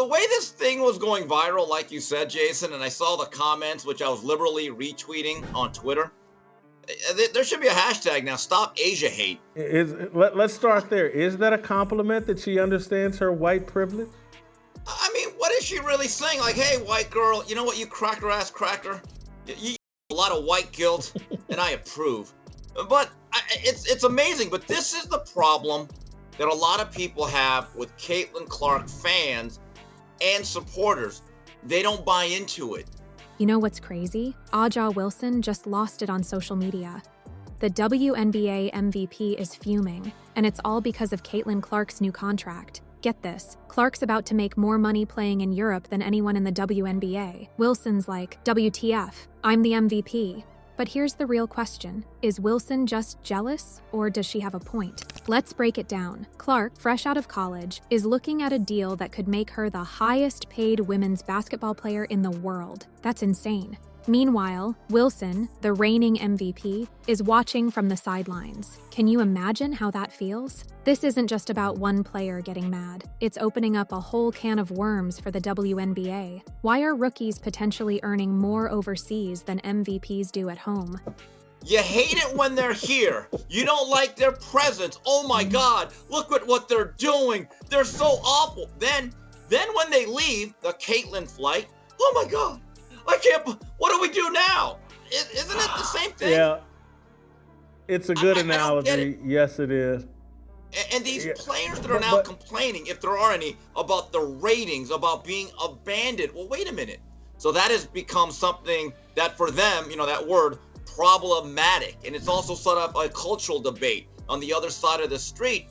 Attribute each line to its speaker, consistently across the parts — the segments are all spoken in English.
Speaker 1: the way this thing was going viral, like you said, Jason, and I saw the comments, which I was liberally retweeting on Twitter, there should be a hashtag now, Stop Asia Hate.
Speaker 2: Let's start there. Is that a compliment that she understands her white privilege?
Speaker 1: I mean, what is she really saying? Like, hey, white girl, you know what, you cracker-ass cracker? You a lot of white guilt, and I approve. But it's amazing, but this is the problem that a lot of people have with Caitlyn Clark fans and supporters. They don't buy into it.
Speaker 3: You know what's crazy? Aja Wilson just lost it on social media. The WNBA MVP is fuming, and it's all because of Caitlyn Clark's new contract. Get this, Clark's about to make more money playing in Europe than anyone in the WNBA. Wilson's like, WTF, I'm the MVP. But here's the real question. Is Wilson just jealous, or does she have a point? Let's break it down. Clark, fresh out of college, is looking at a deal that could make her the highest paid women's basketball player in the world. That's insane. Meanwhile, Wilson, the reigning MVP, is watching from the sidelines. Can you imagine how that feels? This isn't just about one player getting mad. It's opening up a whole can of worms for the WNBA. Why are rookies potentially earning more overseas than MVPs do at home?
Speaker 1: You hate it when they're here. You don't like their presence. Oh my God, look at what they're doing. They're so awful. Then when they leave, the Caitlyn flight, oh my God, I can't, what do we do now? Isn't it the same thing?
Speaker 2: Yeah, it's a good analogy. Yes, it is.
Speaker 1: And these players that are now complaining, if there are any, about the ratings, about being abandoned. Well, wait a minute. So that has become something that for them, you know, that word, problematic. And it's also set up a cultural debate on the other side of the street.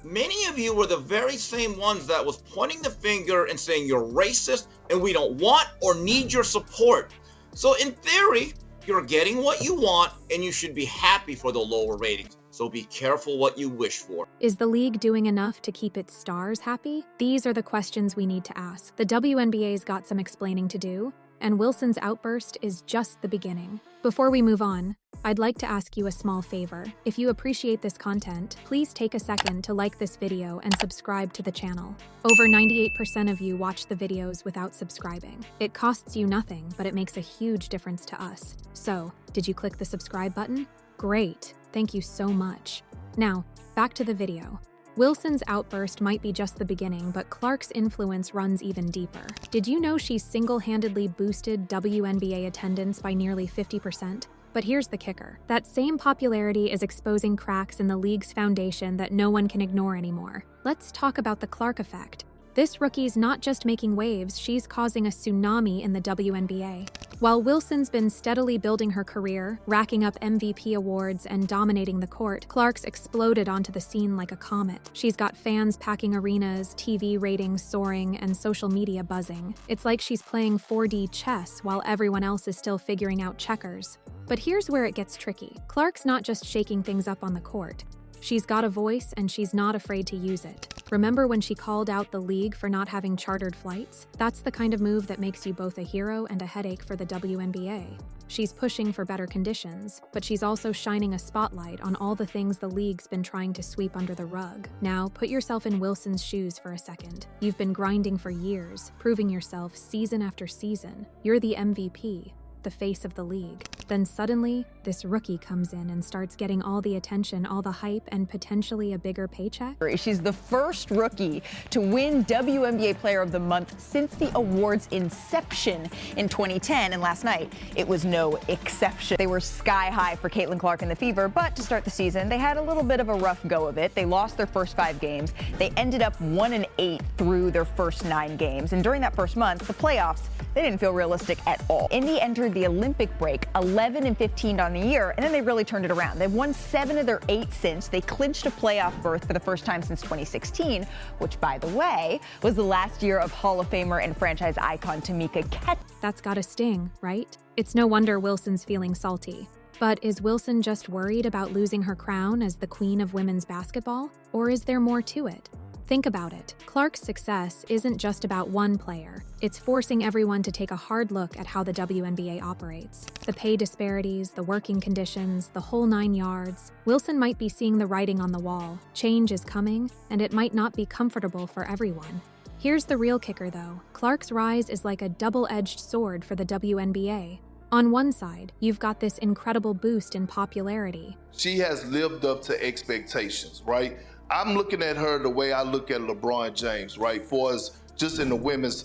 Speaker 1: Many of you were the very same ones that was pointing the finger and saying you're racist and we don't want or need your support. So in theory, you're getting what you want and you should be happy for the lower ratings. So be careful what you wish for.
Speaker 3: Is the league doing enough to keep its stars happy? These are the questions we need to ask. The WNBA's got some explaining to do, and Wilson's outburst is just the beginning. Before we move on, I'd like to ask you a small favor. If you appreciate this content, please take a second to like this video and subscribe to the channel. Over 98% of you watch the videos without subscribing. It costs you nothing, but it makes a huge difference to us. So, did you click the subscribe button? Great, thank you so much. Now, back to the video. Wilson's outburst might be just the beginning, but Clark's influence runs even deeper. Did you know she single-handedly boosted WNBA attendance by nearly 50%? But here's the kicker. That same popularity is exposing cracks in the league's foundation that no one can ignore anymore. Let's talk about the Clark effect. This rookie's not just making waves, she's causing a tsunami in the WNBA. While Wilson's been steadily building her career, racking up MVP awards and dominating the court, Clark's exploded onto the scene like a comet. She's got fans packing arenas, TV ratings soaring, and social media buzzing. It's like she's playing 4D chess while everyone else is still figuring out checkers. But here's where it gets tricky. Clark's not just shaking things up on the court. She's got a voice, and she's not afraid to use it. Remember when she called out the league for not having chartered flights? That's the kind of move that makes you both a hero and a headache for the WNBA. She's pushing for better conditions, but she's also shining a spotlight on all the things the league's been trying to sweep under the rug. Now, put yourself in Wilson's shoes for a second. You've been grinding for years, proving yourself season after season. You're the MVP, the face of the league. Then suddenly, this rookie comes in and starts getting all the attention, all the hype, and potentially a bigger paycheck.
Speaker 4: She's the first rookie to win WNBA Player of the Month since the award's inception in 2010, and last night, it was no exception. They were sky high for Caitlyn Clark and the Fever, but to start the season, they had a little bit of a rough go of it. They lost their first 5 games. They ended up 1-8 through their first 9 games, and during that first month, the playoffs, they didn't feel realistic at all. Indy entered the Olympic break 11-15 on the year, and then they really turned it around. They've won 7 of their 8 since. They clinched a playoff berth for the first time since 2016, which, by the way, was the last year of Hall of Famer and franchise icon Tamika Catchings.
Speaker 3: That's gotta sting, right? It's no wonder Wilson's feeling salty. But is Wilson just worried about losing her crown as the queen of women's basketball? Or is there more to it? Think about it. Clark's success isn't just about one player. It's forcing everyone to take a hard look at how the WNBA operates. The pay disparities, the working conditions, the whole 9 yards. Wilson might be seeing the writing on the wall. Change is coming, and it might not be comfortable for everyone. Here's the real kicker, though. Clark's rise is like a double-edged sword for the WNBA. On one side, you've got this incredible boost in popularity.
Speaker 5: She has lived up to expectations, right? I'm looking at her the way I look at LeBron James, right? For us, just in the women's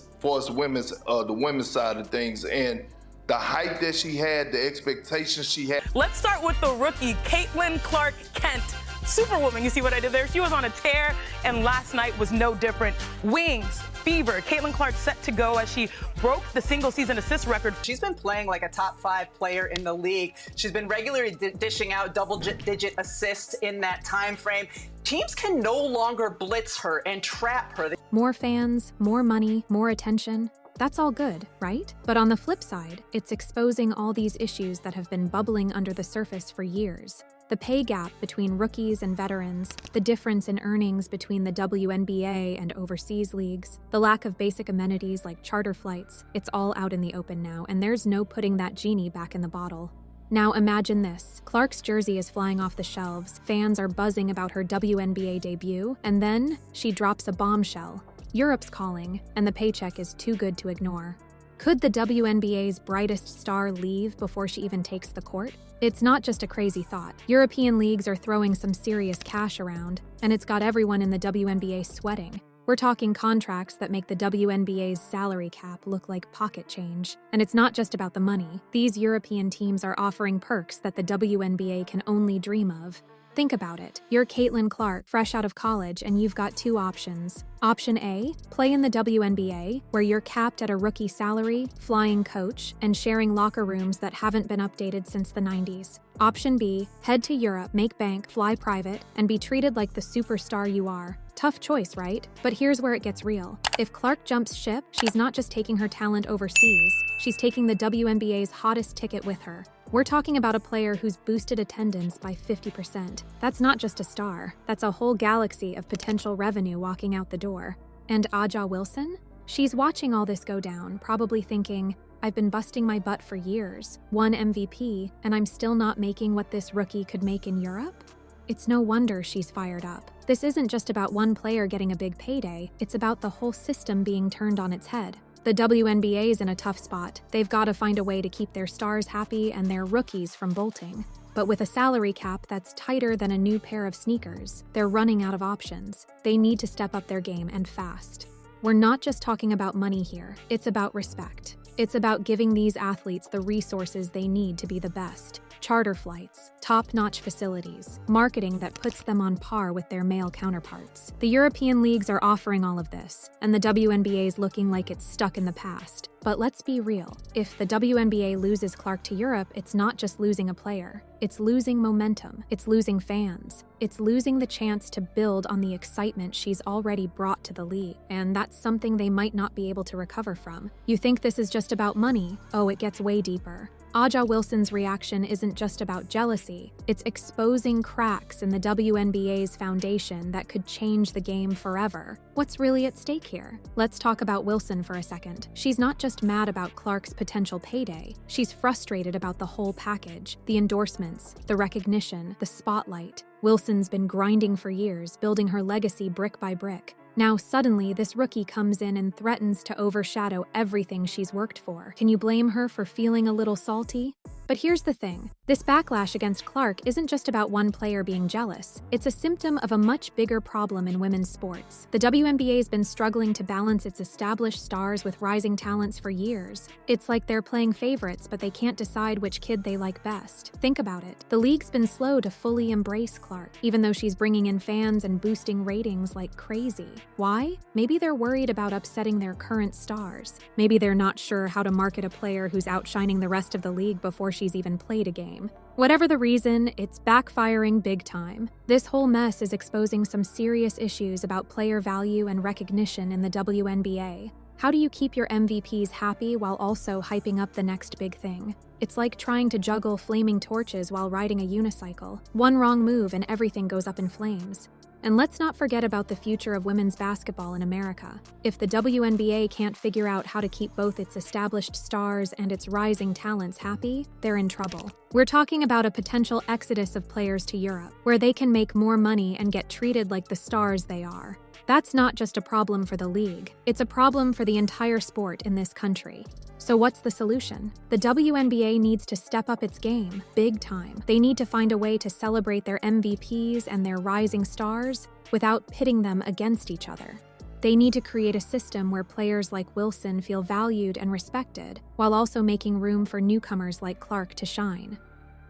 Speaker 5: side of things, and the hype that she had, the expectations she had.
Speaker 6: Let's start with the rookie, Caitlyn Clark Kent. Superwoman, you see what I did there? She was on a tear, and last night was no different. Wings, fever. Caitlyn Clark set to go as she broke the single-season assist record.
Speaker 7: She's been playing like a top 5 player in the league. She's been regularly dishing out double-digit assists in that time frame. Teams can no longer blitz her and trap her.
Speaker 3: More fans, more money, more attention. That's all good, right? But on the flip side, it's exposing all these issues that have been bubbling under the surface for years. The pay gap between rookies and veterans, the difference in earnings between the WNBA and overseas leagues, the lack of basic amenities like charter flights, it's all out in the open now, and there's no putting that genie back in the bottle. Now imagine this. Clark's jersey is flying off the shelves, fans are buzzing about her WNBA debut, and then she drops a bombshell. Europe's calling, and the paycheck is too good to ignore. Could the WNBA's brightest star leave before she even takes the court? It's not just a crazy thought. European leagues are throwing some serious cash around, and it's got everyone in the WNBA sweating. We're talking contracts that make the WNBA's salary cap look like pocket change. And it's not just about the money. These European teams are offering perks that the WNBA can only dream of. Think about it. You're Caitlyn Clark, fresh out of college, and you've got 2 options. Option A, play in the WNBA, where you're capped at a rookie salary, flying coach, and sharing locker rooms that haven't been updated since the 90s. Option B, head to Europe, make bank, fly private, and be treated like the superstar you are. Tough choice, right? But here's where it gets real. If Clark jumps ship, she's not just taking her talent overseas, she's taking the WNBA's hottest ticket with her. We're talking about a player who's boosted attendance by 50%. That's not just a star, that's a whole galaxy of potential revenue walking out the door. And Aja Wilson? She's watching all this go down, probably thinking, I've been busting my butt for years, won MVP, and I'm still not making what this rookie could make in Europe? It's no wonder she's fired up. This isn't just about one player getting a big payday, it's about the whole system being turned on its head. The WNBA's in a tough spot. They've got to find a way to keep their stars happy and their rookies from bolting. But with a salary cap that's tighter than a new pair of sneakers, they're running out of options. They need to step up their game, and fast. We're not just talking about money here, it's about respect. It's about giving these athletes the resources they need to be the best. Charter flights, top-notch facilities, marketing that puts them on par with their male counterparts. The European leagues are offering all of this, and the WNBA's looking like it's stuck in the past. But let's be real. If the WNBA loses Clark to Europe, it's not just losing a player. It's losing momentum. It's losing fans. It's losing the chance to build on the excitement she's already brought to the league. And that's something they might not be able to recover from. You think this is just about money? Oh, it gets way deeper. Aja Wilson's reaction isn't just about jealousy. It's exposing cracks in the WNBA's foundation that could change the game forever. What's really at stake here? Let's talk about Wilson for a second. She's not just mad about Clark's potential payday. She's frustrated about the whole package, the endorsements, the recognition, the spotlight. Wilson's been grinding for years, building her legacy brick by brick. Now suddenly, this rookie comes in and threatens to overshadow everything she's worked for. Can you blame her for feeling a little salty? But here's the thing. This backlash against Clark isn't just about one player being jealous. It's a symptom of a much bigger problem in women's sports. The WNBA's been struggling to balance its established stars with rising talents for years. It's like they're playing favorites, but they can't decide which kid they like best. Think about it. The league's been slow to fully embrace Clark, even though she's bringing in fans and boosting ratings like crazy. Why? Maybe they're worried about upsetting their current stars. Maybe they're not sure how to market a player who's outshining the rest of the league before she's even played a game. Whatever the reason, it's backfiring big time. This whole mess is exposing some serious issues about player value and recognition in the WNBA. How do you keep your MVPs happy while also hyping up the next big thing? It's like trying to juggle flaming torches while riding a unicycle. One wrong move and everything goes up in flames. And let's not forget about the future of women's basketball in America. If the WNBA can't figure out how to keep both its established stars and its rising talents happy, they're in trouble. We're talking about a potential exodus of players to Europe, where they can make more money and get treated like the stars they are. That's not just a problem for the league, it's a problem for the entire sport in this country. So what's the solution? The WNBA needs to step up its game, big time. They need to find a way to celebrate their MVPs and their rising stars without pitting them against each other. They need to create a system where players like Wilson feel valued and respected, while also making room for newcomers like Clark to shine.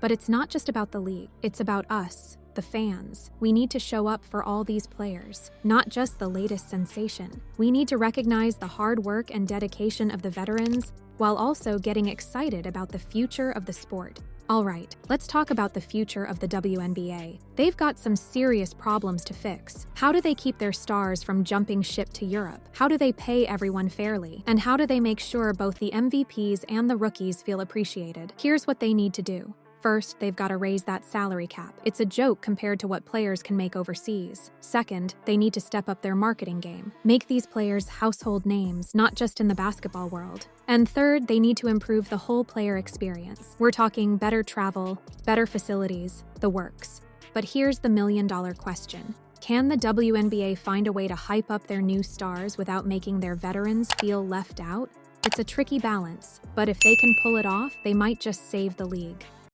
Speaker 3: But it's not just about the league, it's about us, the fans. We need to show up for all these players, not just the latest sensation. We need to recognize the hard work and dedication of the veterans, while also getting excited about the future of the sport. All right, let's talk about the future of the WNBA. They've got some serious problems to fix. How do they keep their stars from jumping ship to Europe? How do they pay everyone fairly? And how do they make sure both the MVPs and the rookies feel appreciated? Here's what they need to do. First, they've got to raise that salary cap. It's a joke compared to what players can make overseas. Second, they need to step up their marketing game. Make these players household names, not just in the basketball world. And third, they need to improve the whole player experience. We're talking better travel, better facilities, the works. But here's the million-dollar question. Can the WNBA find a way to hype up their new stars without making their veterans feel left out? It's a tricky balance, but if they can pull it off, they might just save the league.